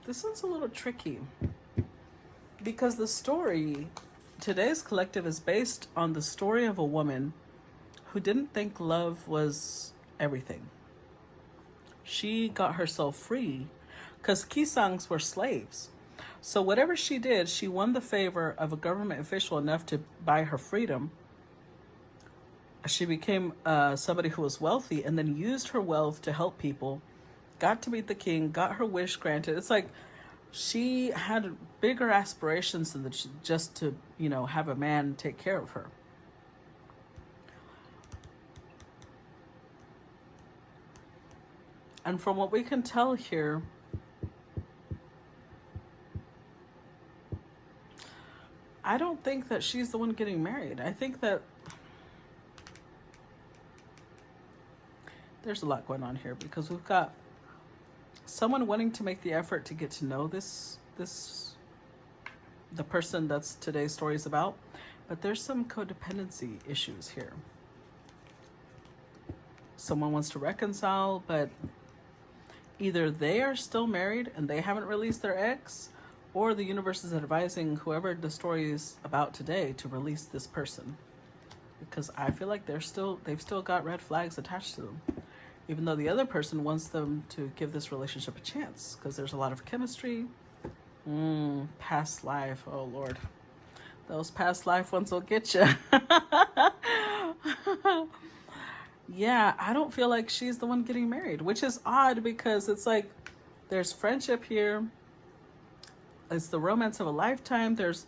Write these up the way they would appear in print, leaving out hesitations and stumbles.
This one's a little tricky because the story, today's collective, is based on the story of a woman who didn't think love was everything. She got herself free because Gisaengs were slaves. So whatever she did, she won the favor of a government official enough to buy her freedom. She became somebody who was wealthy and then used her wealth to help people, got to meet the king, got her wish granted. It's like she had bigger aspirations than just to, have a man take care of her. And from what we can tell here, I don't think that she's the one getting married. I think that there's a lot going on here because we've got someone wanting to make the effort to get to know the person that's today's story is about, but there's some codependency issues here. Someone wants to reconcile, but either they are still married and they haven't released their ex, or the universe is advising whoever the story is about today to release this person, because I feel like they've still got red flags attached to them, even though the other person wants them to give this relationship a chance because there's a lot of chemistry. Past life, oh Lord, those past life ones will get you. Yeah, I don't feel like she's the one getting married, which is odd because it's like there's friendship here. It's the romance of a lifetime. There's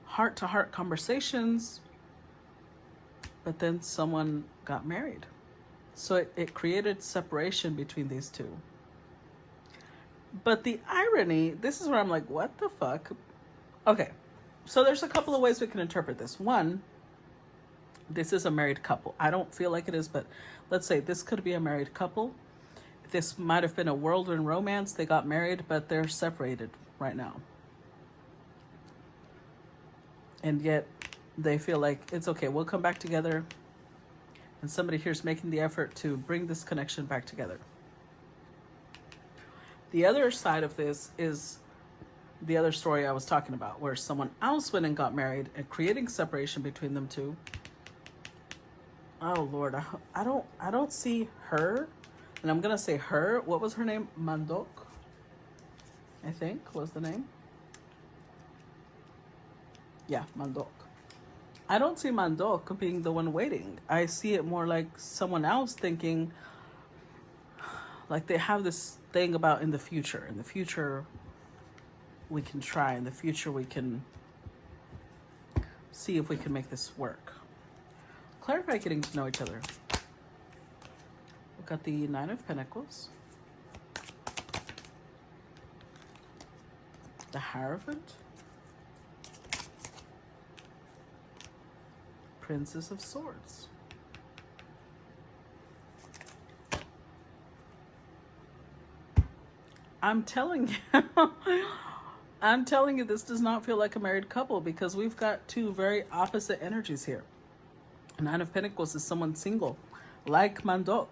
heart-to-heart conversations. But then someone got married. So it created separation between these two. But the irony, this is where I'm like, what the fuck? Okay, so there's a couple of ways we can interpret this. One, this is a married couple. I don't feel like it is, but let's say this could be a married couple. This might have been a whirlwind romance. They got married, but they're separated right now. And yet they feel like it's okay, we'll come back together. And somebody here's making the effort to bring this connection back together. The other side of this is the other story I was talking about, where someone else went and got married and creating separation between them two. Oh Lord, I don't see her, and I'm gonna say her. What was her name? Mandok, I think was the name. Yeah, Mandok. I don't see Mandok being the one waiting. I see it more like someone else thinking, like they have this thing about in the future. In the future, we can try. In the future, we can see if we can make this work. Clarify getting to know each other. We've got the Nine of Pentacles, the Hierophant, Princess of Swords, I'm telling you, this does not feel like a married couple because we've got two very opposite energies here. Nine of Pentacles is someone single, like Mandok.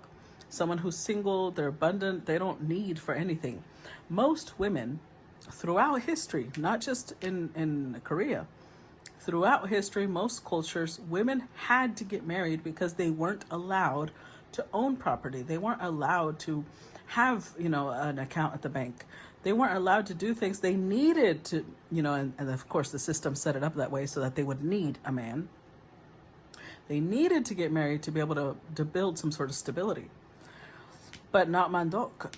Someone who's single, they're abundant, they don't need for anything. Most women throughout history, not just in Korea, throughout history, most cultures, women had to get married because they weren't allowed to own property. They weren't allowed to have, an account at the bank. They weren't allowed to do things. They needed to, and of course the system set it up that way so that they would need a man. They needed to get married to be able to build some sort of stability. But not Mandok.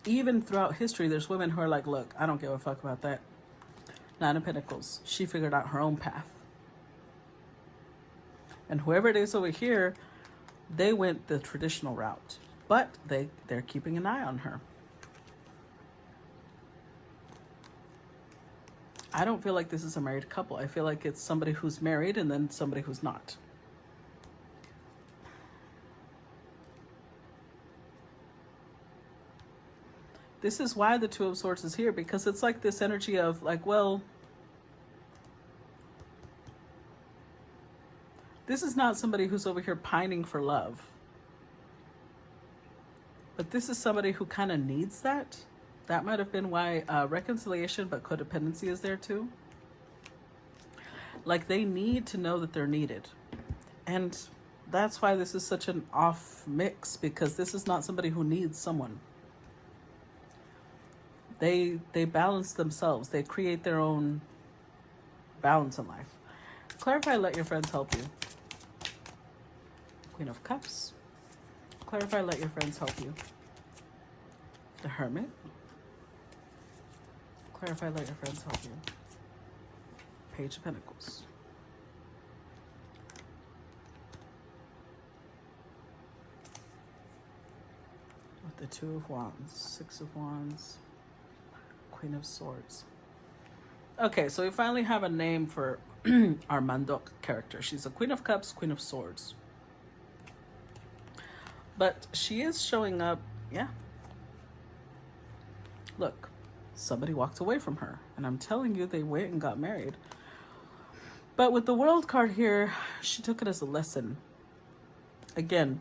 Even throughout history, there's women who are like, look, I don't give a fuck about that. Nine of Pentacles. She figured out her own path. And whoever it is over here, they went the traditional route. But they're keeping an eye on her. I don't feel like this is a married couple. I feel like it's somebody who's married and then somebody who's not. This is why the Two of Swords is here, because it's like this energy of like, well, this is not somebody who's over here pining for love. But this is somebody who kind of needs that. That might have been why reconciliation, but codependency is there too. Like they need to know that they're needed. And that's why this is such an off mix, because this is not somebody who needs someone. They balance themselves. They create their own balance in life. Clarify, let your friends help you. Queen of Cups. Clarify, let your friends help you. The Hermit. Clarify, let your friends help you. Page of Pentacles. With the Two of Wands, Six of Wands, Queen of Swords. Okay, so we finally have a name for our Mandok character. She's a Queen of Cups, Queen of Swords. But she is showing up, yeah. Look, somebody walked away from her. And I'm telling you, they went and got married. But with the World card here, she took it as a lesson. Again,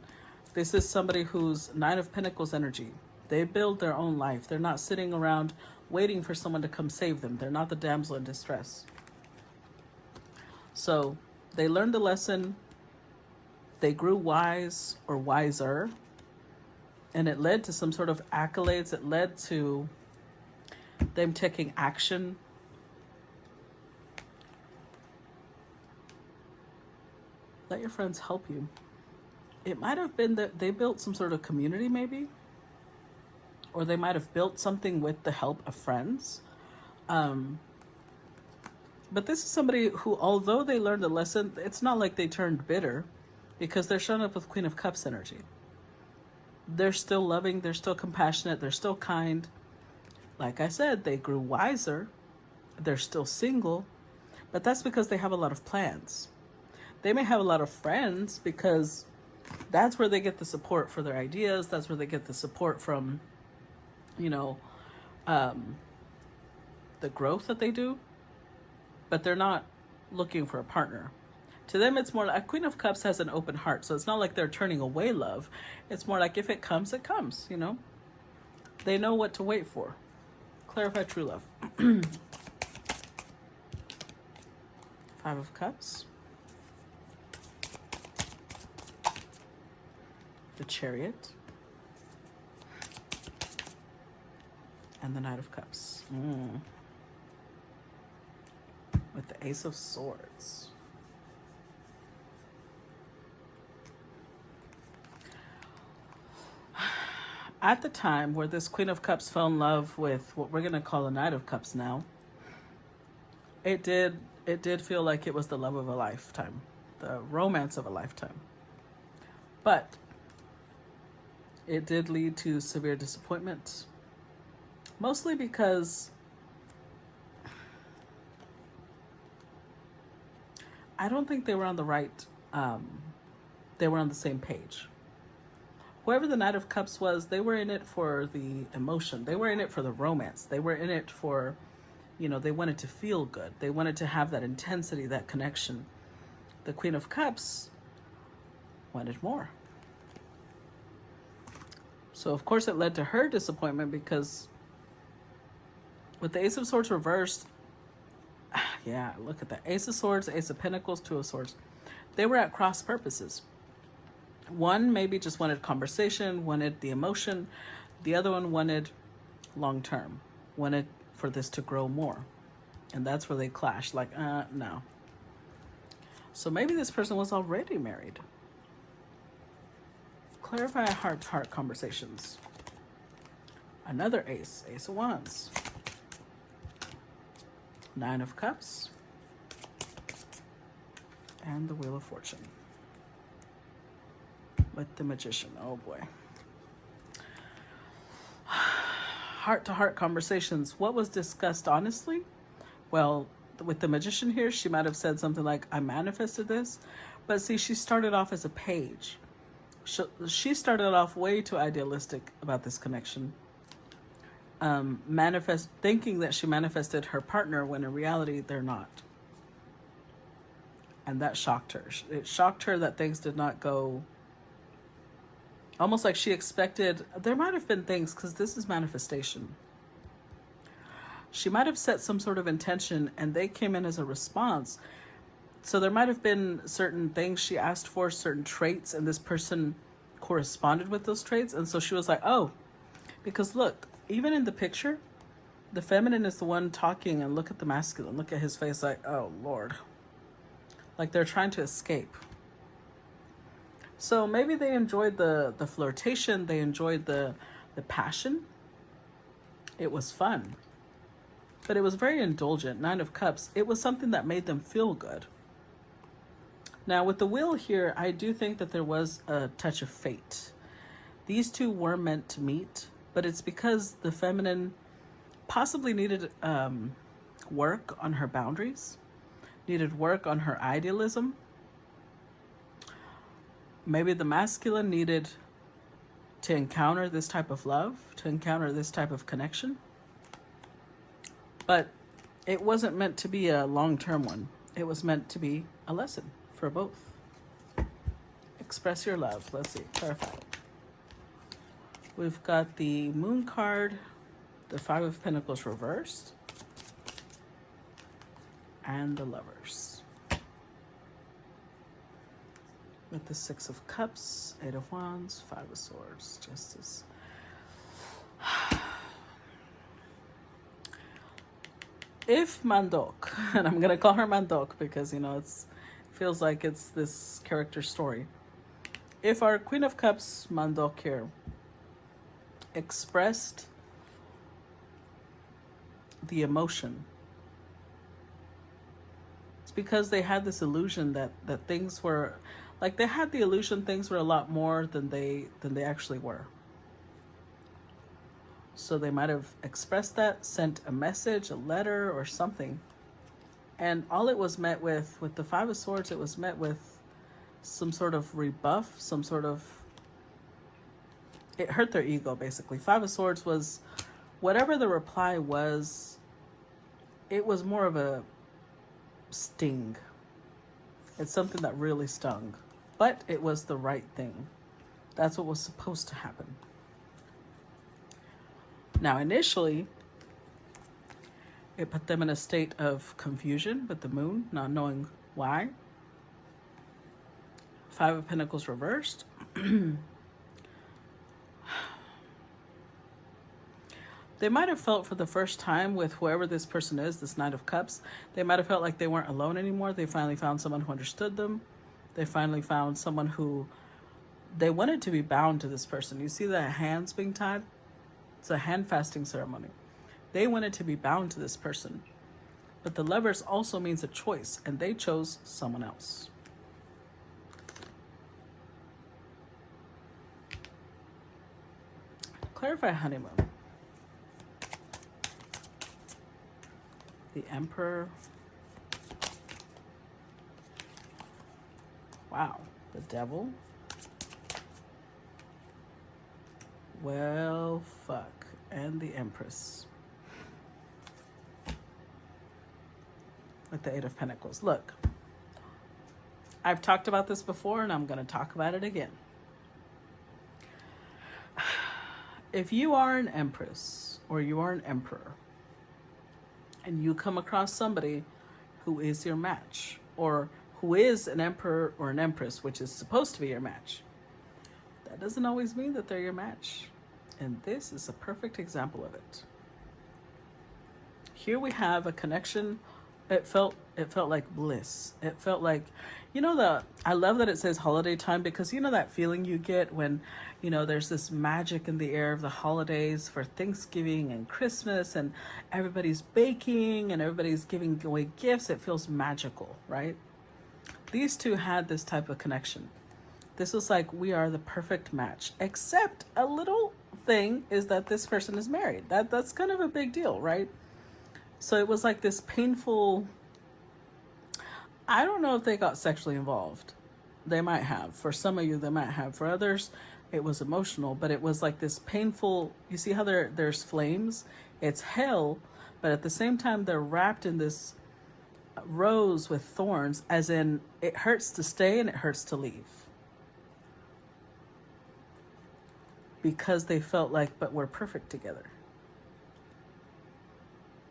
this is somebody who's Nine of Pentacles energy. They build their own life. They're not sitting around waiting for someone to come save them. They're not the damsel in distress. So they learned the lesson. They grew wise or wiser. And it led to some sort of accolades. It led to them taking action. Let your friends help you. It might have been that they built some sort of community maybe. Or they might have built something with the help of friends. But this is somebody who, although they learned a lesson, it's not like they turned bitter, because they're showing up with Queen of Cups energy. They're still loving, they're still compassionate, they're still kind. Like I said, they grew wiser. They're still single, but that's because they have a lot of plans. They may have a lot of friends because that's where they get the support for their ideas. That's where they get the support from, you know, the growth that they do, but they're not looking for a partner. To them, it's more like Queen of Cups has an open heart. So it's not like they're turning away love. It's more like if it comes, it comes, you know. They know what to wait for. Clarify true love. Five of Cups. The Chariot. And the Knight of Cups. With the Ace of Swords. At the time where this Queen of Cups fell in love with what we're going to call a Knight of Cups now, it did feel like it was the love of a lifetime, the romance of a lifetime. But it did lead to severe disappointment, mostly because I don't think they were on the right, they were on the same page. Whoever the Knight of Cups was, they were in it for the emotion. They were in it for the romance. They were in it for, you know, they wanted to feel good. They wanted to have that intensity, that connection. The Queen of Cups wanted more. So, of course, it led to her disappointment because with the Ace of Swords reversed, yeah, look at that. Ace of Swords, Ace of Pentacles, Two of Swords. They were at cross purposes. One maybe just wanted conversation, wanted the emotion. The other one wanted long-term, wanted for this to grow more. And that's where they clashed, like, no. So maybe this person was already married. Clarify heart-to-heart conversations. Another ace, Ace of Wands. Nine of Cups. And the Wheel of Fortune. With the Magician, oh boy. Heart-to-heart conversations. What was discussed honestly? Well, with the Magician here, she might have said something like, I manifested this. But see, she started off as a page. She started off way too idealistic about this connection. Thinking that she manifested her partner when in reality they're not. And that shocked her. It shocked her that things did not go almost like she expected. There might have been things, because this is manifestation. She might have set some sort of intention and they came in as a response. So there might have been certain things she asked for, certain traits, and this person corresponded with those traits. And so she was like, oh, because look, even in the picture, the feminine is the one talking, and look at the masculine. Look at his face like, oh, Lord. Like they're trying to escape. So maybe they enjoyed the flirtation. They enjoyed the passion. It was fun. But it was very indulgent. 9 of Cups. It was something that made them feel good. Now, with the Wheel here, I do think that there was a touch of fate. These two were meant to meet, but it's because the feminine possibly needed work on her boundaries, needed work on her idealism. Maybe the masculine needed to encounter this type of love, to encounter this type of connection. But it wasn't meant to be a long-term one. It was meant to be a lesson for both. Express your love. Let's see. Clarify. We've got the Moon card, the 5 of Pentacles reversed, and the Lovers. With the 6 of Cups, 8 of Wands, 5 of Swords, Justice. If Mandok, and I'm gonna call her Mandok because it feels like it's this character story. If our Queen of Cups, Mandok here, expressed the emotion, it's because they had this illusion that things were, like they had the illusion things were a lot more than they actually were. So they might have expressed that, sent a message, a letter, or something. And all it was met with the 5 of Swords, it was met with some sort of rebuff, some sort of, it hurt their ego, basically. 5 of Swords was, whatever the reply was, it was more of a sting. It's something that really stung. But it was the right thing. That's what was supposed to happen. Now, initially, it put them in a state of confusion with the Moon, not knowing why. 5 of Pentacles reversed. They might have felt for the first time with whoever this person is, this Knight of Cups, they might have felt like they weren't alone anymore. They finally found someone who understood them. They finally found someone who they wanted to be bound to this person. You see the hands being tied? It's a hand fasting ceremony. They wanted to be bound to this person. But the Lovers also means a choice, and they chose someone else. Clarify honeymoon. The Emperor. Wow. The Devil. Well, fuck. And the Empress. With the 8 of Pentacles. Look. I've talked about this before, and I'm going to talk about it again. If you are an Empress or you are an Emperor, and you come across somebody who is your match, or who is an Emperor or an Empress, which is supposed to be your match, that doesn't always mean that they're your match. And this is a perfect example of it. Here we have a connection. It felt like bliss. It felt like, I love that it says holiday time, because that feeling you get when, there's this magic in the air of the holidays for Thanksgiving and Christmas, and everybody's baking and everybody's giving away gifts. It feels magical, right? These two had this type of connection. This was like, we are the perfect match, except a little thing is that this person is married. That's kind of a big deal, right? So it was like this painful, I don't know if they got sexually involved. They might have. For some of you, they might have. For others, it was emotional, but it was like this painful, you see how there's flames? It's hell, but at the same time, they're wrapped in this rose with thorns, as in it hurts to stay and it hurts to leave. Because they felt like, but we're perfect together.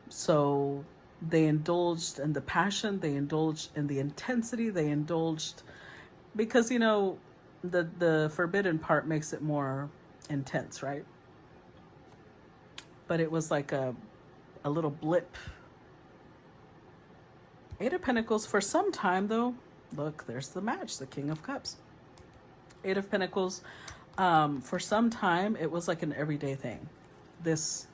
So they indulged in the passion, they indulged in the intensity, they indulged because, you know, the forbidden part makes it more intense, right? But it was like a little blip. Eight of Pentacles for some time though. Look, there's the match, the King of Cups. Eight of Pentacles. For some time, it was like an everyday thing. This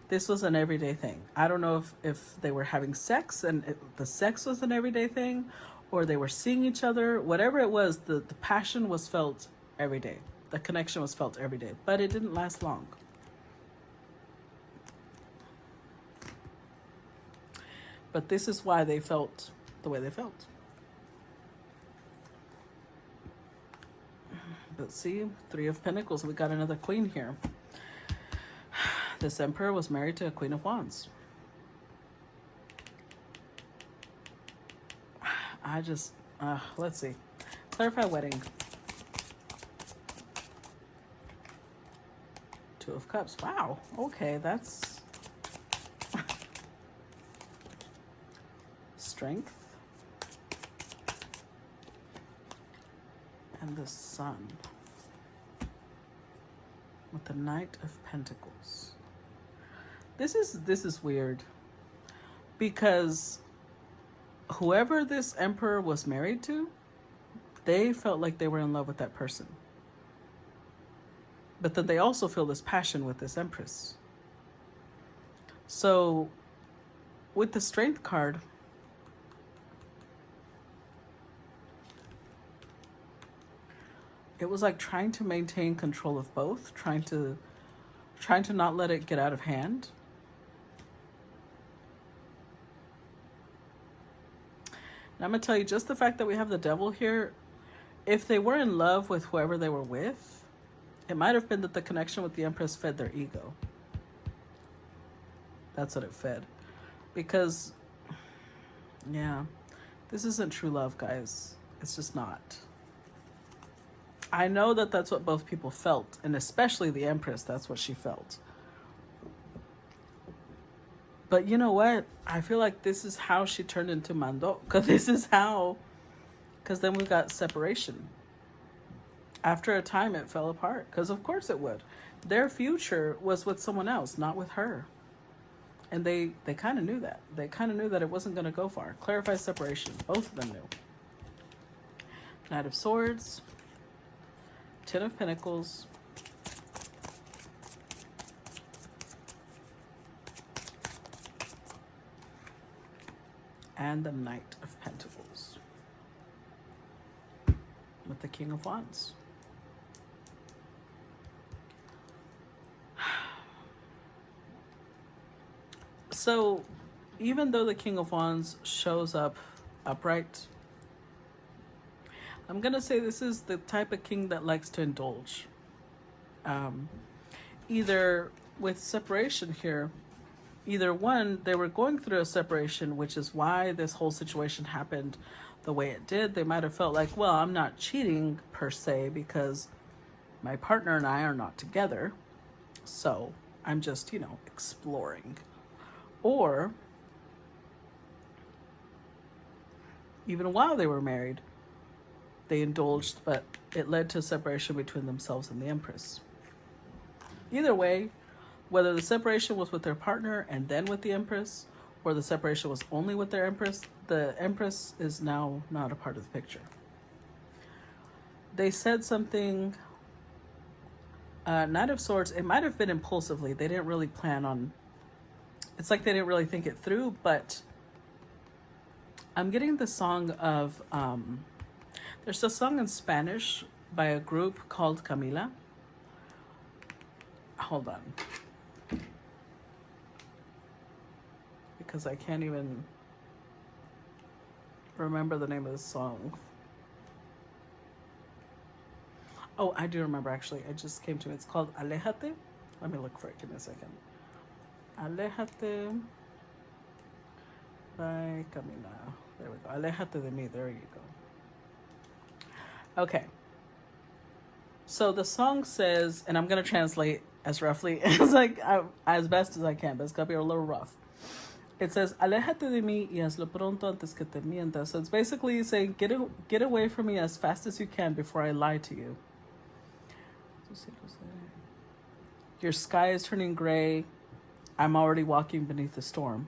was an everyday thing. I don't know if they were having sex and the sex was an everyday thing, or they were seeing each other. Whatever it was, the passion was felt every day. The connection was felt every day, but it didn't last long. But this is why they felt the way they felt. But see, Three of Pentacles, we got another queen here. This Emperor was married to a Queen of Wands. I just, let's see. Clarify wedding. Two of Cups. Wow. Okay, that's strength. And the Sun. With the Knight of Pentacles. This is weird. Because whoever this Emperor was married to, they felt like they were in love with that person. But then they also feel this passion with this Empress. So with the Strength card, it was like trying to maintain control of both, trying to not let it get out of hand. And I'm going to tell you, just the fact that we have the Devil here, if they were in love with whoever they were with, it might have been that the connection with the Empress fed their ego. That's what it fed. Because, yeah, this isn't true love, guys. It's just not. I know that that's what both people felt, and especially the Empress, that's what she felt. But you know what? I feel like this is how she turned into Mando. Because this is how... Because then we got separation. After a time, it fell apart. Because of course it would. Their future was with someone else, not with her. And they kind of knew that. They kind of knew that it wasn't going to go far. Clarify separation. Both of them knew. Knight of Swords. Ten of Pentacles. And the Knight of Pentacles. With the King of Wands. So, even though the King of Wands shows up upright, I'm going to say this is the type of king that likes to indulge. Either with separation here, either one, they were going through a separation, which is why this whole situation happened the way it did. They might have felt like, well, I'm not cheating per se because my partner and I are not together. So I'm just, you know, exploring. Or even while they were married, they indulged, but it led to a separation between themselves and the Empress. Either way, whether the separation was with their partner and then with the Empress, or the separation was only with their Empress, the Empress is now not a part of the picture. They said something, Knight of Swords, it might have been impulsively. They didn't really plan on, it's like they didn't really think it through, but I'm getting the song of, there's a song in Spanish by a group called Camila. Hold on. Because I can't even remember the name of the song. Oh, I do remember actually. It just came to me. It's called Alejate. Let me look for it. Give me a second. Alejate by Camila. There we go. Alejate de mí. There you go. Okay. So the song says, and I'm going to translate as roughly as best as I can, but it's going to be a little rough. It says, Aléjate de mí y hazlo pronto antes que te mienta. So it's basically saying, get away from me as fast as you can before I lie to you. Your sky is turning gray. I'm already walking beneath the storm.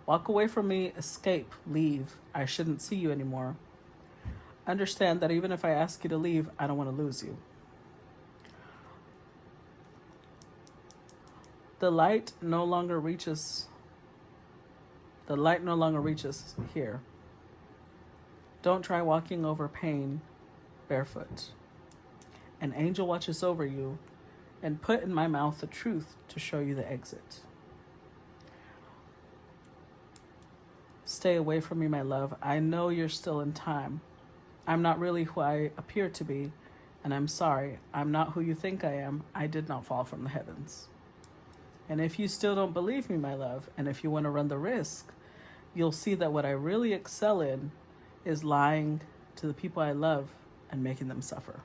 Walk away from me, escape, leave. I shouldn't see you anymore. Understand that even if I ask you to leave, I don't want to lose you. The light no longer reaches here. Don't try walking over pain barefoot. An angel watches over you and put in my mouth the truth to show you the exit. Stay away from me, my love. I know you're still in time. I'm not really who I appear to be, and I'm sorry. I'm not who you think I am. I did not fall from the heavens. And if you still don't believe me, my love, and if you want to run the risk, you'll see that what I really excel in is lying to the people I love and making them suffer.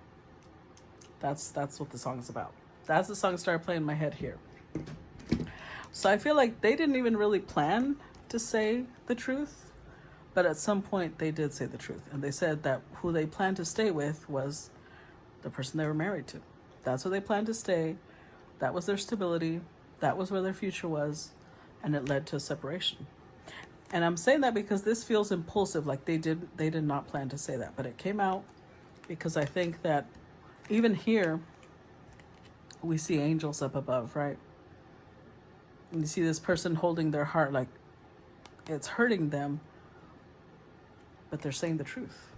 That's what the song is about. That's the song started playing in my head here. So I feel like they didn't even really plan to say the truth, but at some point they did say the truth. And they said that who they planned to stay with was the person they were married to. That's where they planned to stay. That was their stability. That was where their future was, and it led to a separation. And I'm saying that because this feels impulsive, like they did not plan to say that, but it came out because I think that even here we see angels up above, right? And you see this person holding their heart like it's hurting them, but they're saying the truth,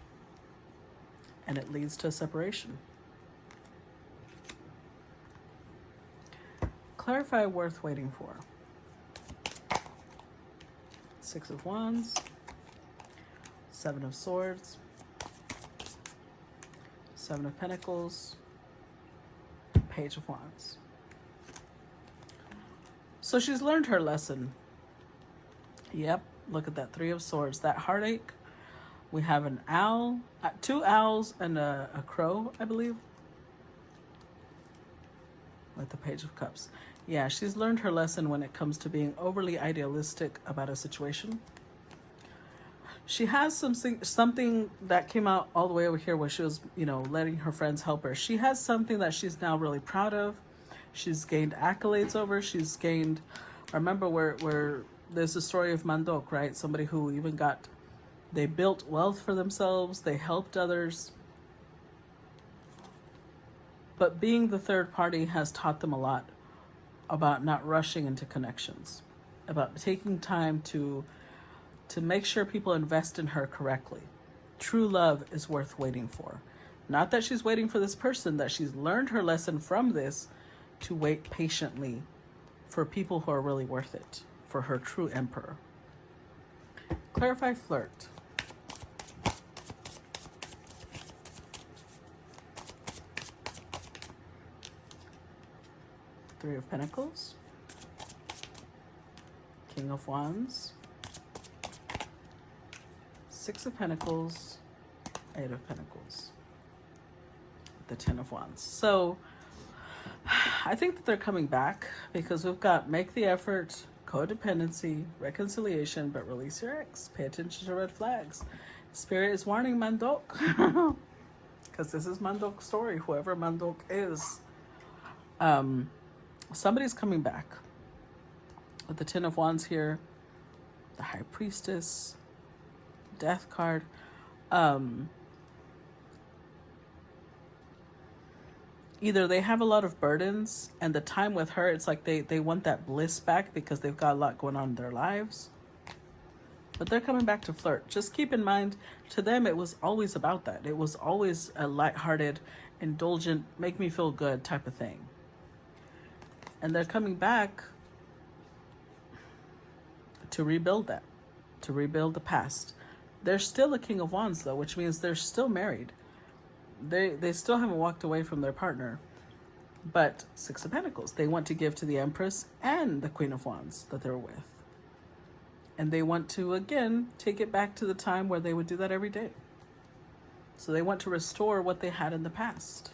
and it leads to a separation. Clarify worth waiting for. Six of Wands, Seven of Swords, Seven of Pentacles, Page of Wands. So she's learned her lesson. Yep, look at that, Three of Swords, that heartache. We have an owl, two owls and a crow, I believe, with the Page of Cups. Yeah, she's learned her lesson when it comes to being overly idealistic about a situation. She has something that came out all the way over here where she was, letting her friends help her. She has something that she's now really proud of. She's gained accolades over. She's gained, I remember where there's a story of Mandok, right? Somebody who even they built wealth for themselves. They helped others. But being the third party has taught them a lot about not rushing into connections, about taking time to make sure people invest in her correctly. True love is worth waiting for. Not that she's waiting for this person, that she's learned her lesson from this to wait patiently for people who are really worth it, for her true emperor. Clarify flirt. Three of Pentacles, King of Wands, Six of Pentacles, Eight of Pentacles, the Ten of Wands. So I think that they're coming back because we've got make the effort, codependency, reconciliation, but release your ex. Pay attention to red flags. Spirit is warning Mandok because this is Mandok's story, whoever Mandok is. Somebody's coming back. With the Ten of Wands here, the High Priestess, Death card. Either they have a lot of burdens, and the time with her, it's like they want that bliss back because they've got a lot going on in their lives. But they're coming back to flirt. Just keep in mind, to them, it was always about that. It was always a lighthearted, indulgent, make me feel good type of thing. And they're coming back to rebuild that, to rebuild the past. They're still a King of Wands, though, which means they're still married. They still haven't walked away from their partner. But Six of Pentacles, they want to give to the Empress and the Queen of Wands that they're with. And they want to, again, take it back to the time where they would do that every day. So they want to restore what they had in the past.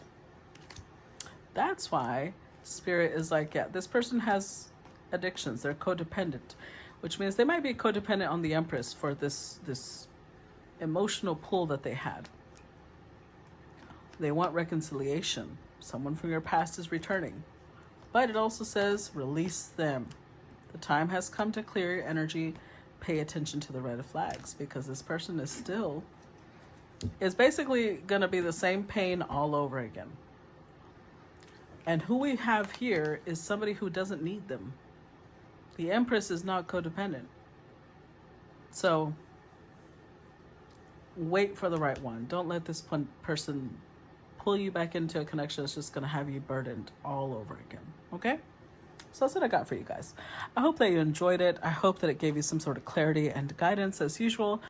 That's why Spirit is like, yeah, this person has addictions. They're codependent, which means they might be codependent on the Empress for this emotional pull that they had. They want reconciliation. Someone from your past is returning. But it also says release them. The time has come to clear your energy. Pay attention to the red flags, because this person is basically going to be the same pain all over again. And who we have here is somebody who doesn't need them. The Empress is not codependent. So wait for the right one. Don't let this person pull you back into a connection that's just going to have you burdened all over again. Okay? So that's what I got for you guys. I hope that you enjoyed it. I hope that it gave you some sort of clarity and guidance as usual.